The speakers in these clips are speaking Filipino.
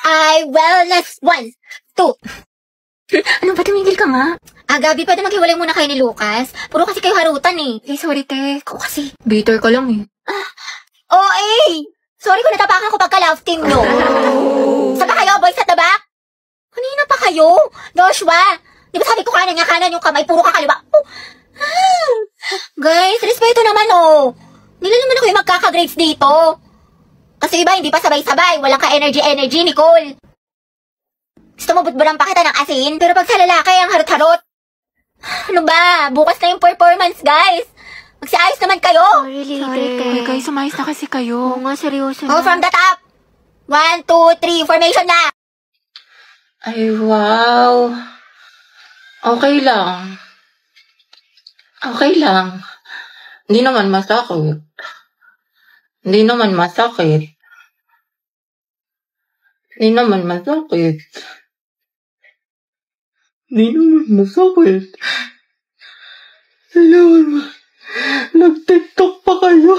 ay wellness 1, 2. Ano ba, tumigil ka nga? Gabi, pwede maghiwalay muna kayo ni Lucas. Puro kasi kayo harutan eh. Sorry, te. Ikaw kasi. Bitter ka lang eh. Sorry kung natapakan ko pagka-love team, no? Saba kayo, boys at the back? Kanina pa kayo? Joshua, di ba sabi ko kanan yung kamay, puro kakaliwa. Guys, respeto naman, oh. Nila naman ako yung magkaka-grades dito. Kasi iba, hindi pa sabay-sabay. Walang ka-energy, Nicole. Gusto mo butburan pa kita ng asin? Pero pag sa lalaki, ang harot-harot. Ano ba? Bukas na yung performance, guys. Magsiayos naman kayo. Sorry, te. Guys, sumayos na kasi kayo. Oo nga, seryoso na. From the top. 1, 2, 3, formation na. Ay, wow. Okay lang. Hindi naman masakit. Hindi naman masakit. Nag-TikTok pa kayo.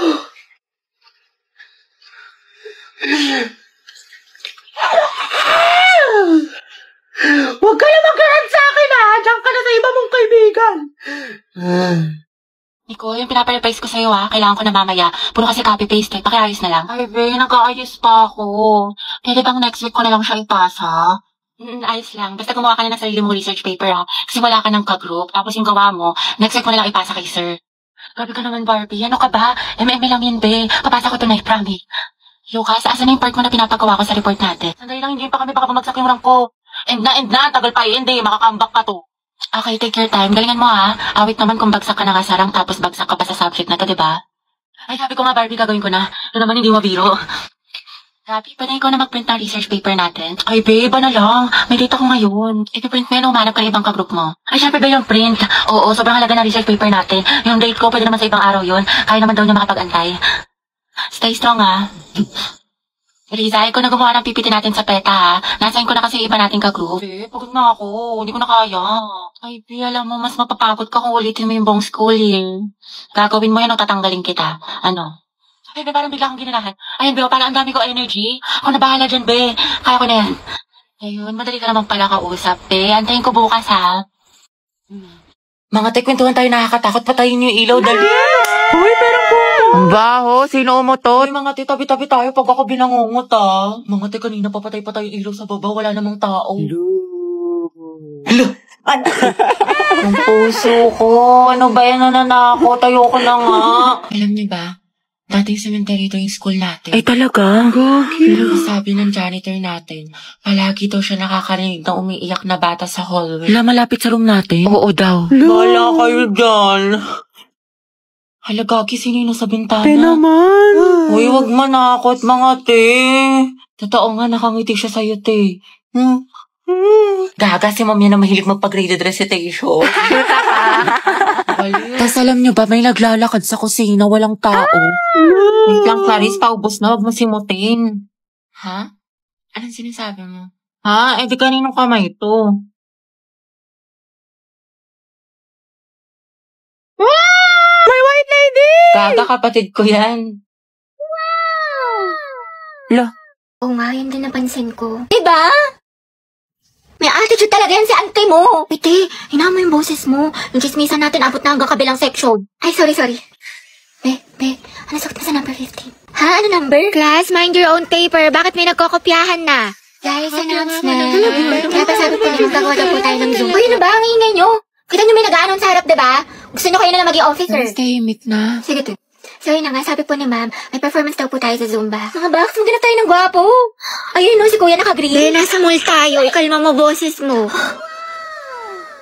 Huwag ka na mag-garant sa akin ha. Diyan ka na sa iba mong kaibigan. Nicole, yung pinapareprise ko sa'yo ha. Kailangan ko na mamaya. Puro kasi copy-paste. Pakiayos na lang. Ay, be, nag-aayos pa ako. Pwede bang next week ko na lang siya ipasa? Ayos lang. Basta gumawa ka na ng sarili mong research paper ha. Kasi wala ka ng ka-group. Tapos yung gawa mo, next week mo na lang ipasa kay sir. Grabe ka naman, Barbie. Ano ka ba? MM lang yun, be. Papasa ko tonight, promise. Lucas, asan na yung part mo na pinapagawa ko sa report natin? Sandali lang, hindi pa kami baka bumagsak yung rank ko. End na. Tagal pa yun, hindi. Makakambak pa to. Okay, take your time. Galingan mo ha. Awit naman kung bagsak ka na nga sa rank tapos bagsak ka pa sa subject na to, diba? Ay, sabi ko nga, Barbie, gagawin ko na. Ito naman hindi mabiro. Rabi, pwede ikaw na mag-print ng research paper natin? Ay, babe, na lang. May data ko ngayon. I-print mo yan, umanap ka na ibang ka-group mo. Ay, syempre ba yung print? Oo, sobrang halaga ng research paper natin. Yung date ko, pwede naman sa ibang araw yun. Kaya naman daw niya makapag-antay. Stay strong, ha? Riza, ikaw na gumawa ng PPT natin sa PETA, ha? Nasayin ko na kasi iba natin ka-group. Babe, pagod na ako. Hindi ko na kaya. Ay, babe, alam mo, mas mapapagod ka kung ulitin mo yung buong school, eh. Gagawin mo yan o tatanggalin kita. Ano? Ay, be, parang bigla akong ginanahan. Ayun, be, parang ang dami ko energy. Ako na bahala dyan, be. Kaya ko na yan. Ayun, madali ka naman pala kausap, be. Antayin ko bukas, ha? Mga tekwentuhan tayo nakakatakot. Patayin niyo yung ilaw, dali. Uy, meron po. Ang baho. Sino umutot? Uy, mga tabi tayo pag ako binangungot, ha? Mga te, kanina papatay pa tayo yung ilaw sa baba. Wala namang tao. Hello. Ang puso ko. Ano ba yan? Nananakot. Ayoko na nga. Alam niyo ba? Dating cemetery ito yung school natin. Ay, talaga? Gagi. Sabi ng janitor natin, palagi daw siya nakakarinig ng umiiyak na bata sa hallway. Wala malapit sa room natin? Oo daw. Wala kayo dyan. Hala, Gagi, sino sa bintana? Te naman. Uy, wag manakot, mga te. Totoo nga, nakangiti siya sa'yo, te. Gaga, si ma'am yan na mahilig magpa-graded recitation. Tapos alam nyo ba, may naglalakad sa kusina, walang tao. Wait lang, Clarice, paubos na, wag mo simutin. Ha? Anong sinasabi mo? Ha? Eh, di kaninong kamay ito? May white lady! Gaga, kapatid ko yan. Lo. Oo nga, yun din napansin ko. Diba? May attitude talaga yan si auntie mo. Ite, hinahan mo yung boses mo. Yung chismisan natin abot na hanggang kabilang section. Ay, sorry. Be, ano sakit na sa number 15? Ha? Ano number? Class, mind your own paper. Bakit may nagkokopyahan na? Guys, announcement. Kaya pa sabi ko na magkagawa daw po tayo ng Zoom. Uy, ano ba? Ang ingay nyo. Kita nyo may nag-aanon sa harap, diba? Gusto nyo kayo na lang maging officer. Tahimik na. Sige, to. So yun na nga, sabi po ni ma'am, may performance daw po tayo sa Zumba. Mga box, maghanap tayo ng gwapo. Ayun no, si kuya naka-green. Nasa mall tayo, ikalma mo boses mo.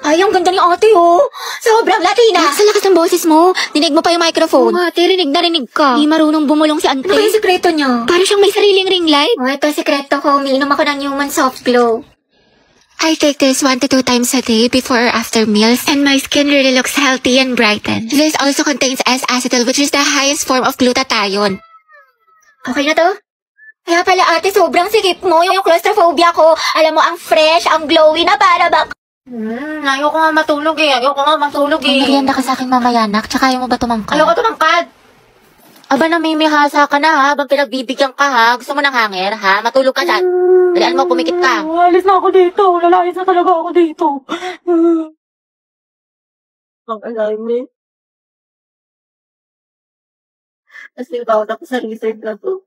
Ay, ang ganda ni ate oh. Sobrang Latina. Sa lakas ng boses mo, dinig mo pa yung microphone. Oo, ate, rinig ka. Di marunong bumulong si ante. Ano yung sekreto niya? Para siyang may sariling ring light. Oh, ito sekreto ko, umiinom ako ng Human Soft Glow. I take this 1 to 2 times a day before or after meals, and my skin really looks healthy and brightened. This also contains S-acetyl, which is the highest form of glutathione. Okay na to? Kaya pala ate, sobrang sikip mo. Yung claustrophobia ko, alam mo, ang fresh, ang glowy na para bang... Ayoko nga matulog eh. Merienda ka sa akin mamaya, nak. Tsaka ayaw mo ba tumangkad? Ayoko tumangkad. Aba, namimihasa ka na ha, habang pinagbibigyan ka ha. Gusto mo ng hanger ha? Matulog ka dyan. Dalian mo, pumikit ka. Alis na ako dito. Lalayas na talaga ako dito. Ang alignment. Kasi bawat ako sa research na to.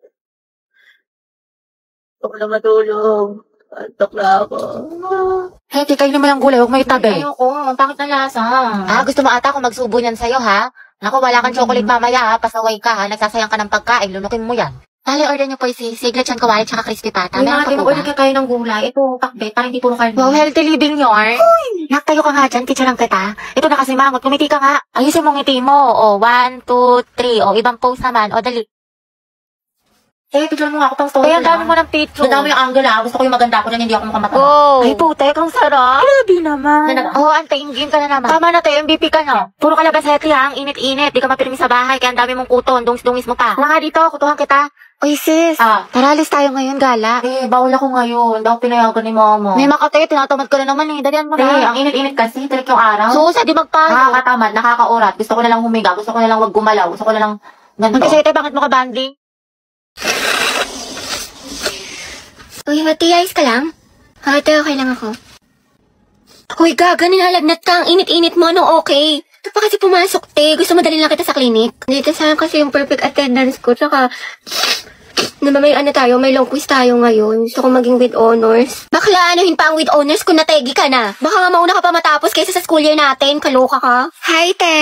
Gusto ko na matulog. Antok na ako. Hey, kainin mo lang gulay, huwag mo itabi. Ayoko, ang pangit na lasa. Gusto mo ata akong magsubo niyan sa'yo ha? Naku, wala kang chocolate mamaya ha. Pasaway ka ha. Nagsasayang ka ng pagkain. Lunukin mo yan. Dali, order niyo po si siglet yan kawali tsaka crispy pata. May Meron mga pa po order ba? ka tayo ng gulay. Ito, pakbet, parang hindi puro karne. Wow, healthy living yarn. Naktayo ka nga dyan, teacher lang kita. Ito na kasi mangot, kumiti ka nga. Ayusin mo ngiti mo. O, 1, 2, 3. O, ibang pose naman. O, dali. Eh, picture mo nga ako pang story. Kaya ang dami mo ng picture. Ang dami yung angle ha. Gusto ko yung maganda ko na hindi ako mukhang matama. Oh. Ay, putek, ang sarap. Grabe naman. Oo, antayin ka na naman. Tama na tayo, MVP ka na. Puro ka labasete ha, ang init-init. Di ka mapirmi sa bahay, kaya ang dami mong kuton. Dungis-dungis mo pa. Wala nga dito, kutuhan kita. Uy, sis. Tara, alis tayo ngayon, gala. Eh, bawal ako ngayon. Hindi ako pinayagan ni mama. May makatay, tinatamad ka na naman eh. Dalian mo Eh, na. ang init-init kasi. Tirik yung araw. Susa, di magpayo. Nakakatamad, nakakaurat. Gusto ko na lang humiga. Gusto ko na lang wag gumalaw. Gusto ko na lang ganito. Mag-isay bakit mo ka banding? Uy, Hati, ayos ka lang? Hati, okay lang ako. Uy, gaga, nilalagnat ka. Ang init-init mo, no, okay. Ito pa kasi pumasok, te. Gusto mo dalhin lang kita sa clinic. Dito saan kasi yung perfect attendance ko. Tsaka, naman may ano tayo, may long quiz tayo ngayon. Gusto ko maging with honors. Bakla, anuhin pa ang with honors kung nategi ka na. Baka nga mauna ka pa matapos kaysa sa school year natin. Kaloka ka. Hi, te.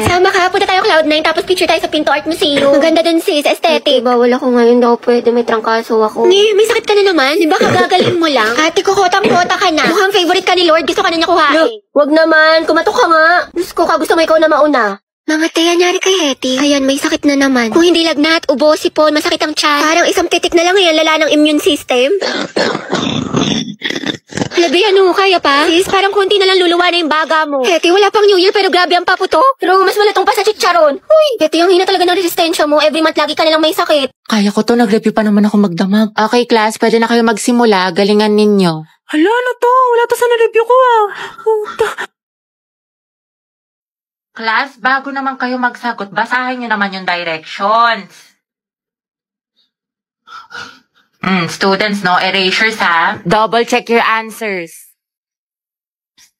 Sama ka. Punta tayo Cloud9 tapos picture tayo sa Pinto Art Museum. Maganda dun sis, aesthetic. Bawal ako ngayon daw pwede. May trangkaso ako. May sakit ka na naman. Di ba kagagaling mo lang? Ate ko, kotang-kota ka na. Mukhang favorite ka ni Lord. Gusto ka na niya kuhain. Wag naman. Kumatok ka nga. Diyos ko ka. Gusto mo ikaw na mauna. Mga te, anyari kay Hetty. Ayan, may sakit na naman. Kung hindi lagnat, ubo, sipon, masakit ang tiyan. Parang isang titik na lang yan, lala ng immune system. Halabi, ano, kaya pa? Sis, parang konti na lang luluwa na yung baga mo. Hetty, wala pang New Year pero grabe ang paputok. Pero mas malatong pa sa chicharon. Uy, Hetty, ang hina talaga ng resistensya mo. Every month lagi ka na lang may sakit. Kaya ko to, nag-review pa naman ako magdamag. Okay, class, pwede na kayo magsimula. Galingan ninyo. Hala, ano to? Wala to sa na-review ko Class, bago naman kayo magsagot, basahin nyo naman yung directions. Students, no? Erasures, ha? Double check your answers.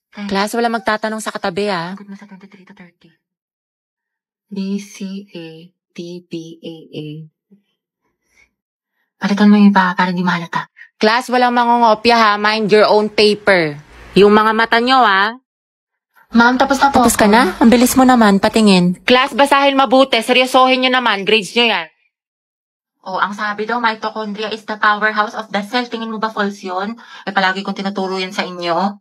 Class, wala magtatanong sa katabi, ah. Sagot mo sa 23 to 30. B, C, A, D, B, A, A. Palitan mo yung iba para di mahalata. Class, walang mangungopya, ha. Mind your own paper. Yung mga mata nyo, ha. Ma'am, tapos na po. Tapos ka na? Ang bilis mo naman, patingin. Class, basahin mabuti. Seryosohin nyo naman. Grades nyo yan. Oh, ang sabi daw, mitochondria is the powerhouse of the cell. Tingin mo ba false yun? Eh, palagi kong tinuturo yan sa inyo.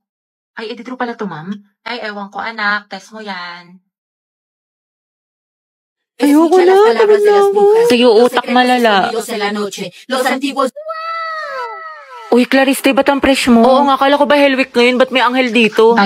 Ay, true pala to, ma'am. Ay, ewan ko, anak. Test mo yan. Ayoko na, tamad na ako. Tuyo utak malala. Uy, Clariste, ba't ang fresh mo? Oo nga, kala ko ba Hellweek ngayon? Ba't may anghel dito?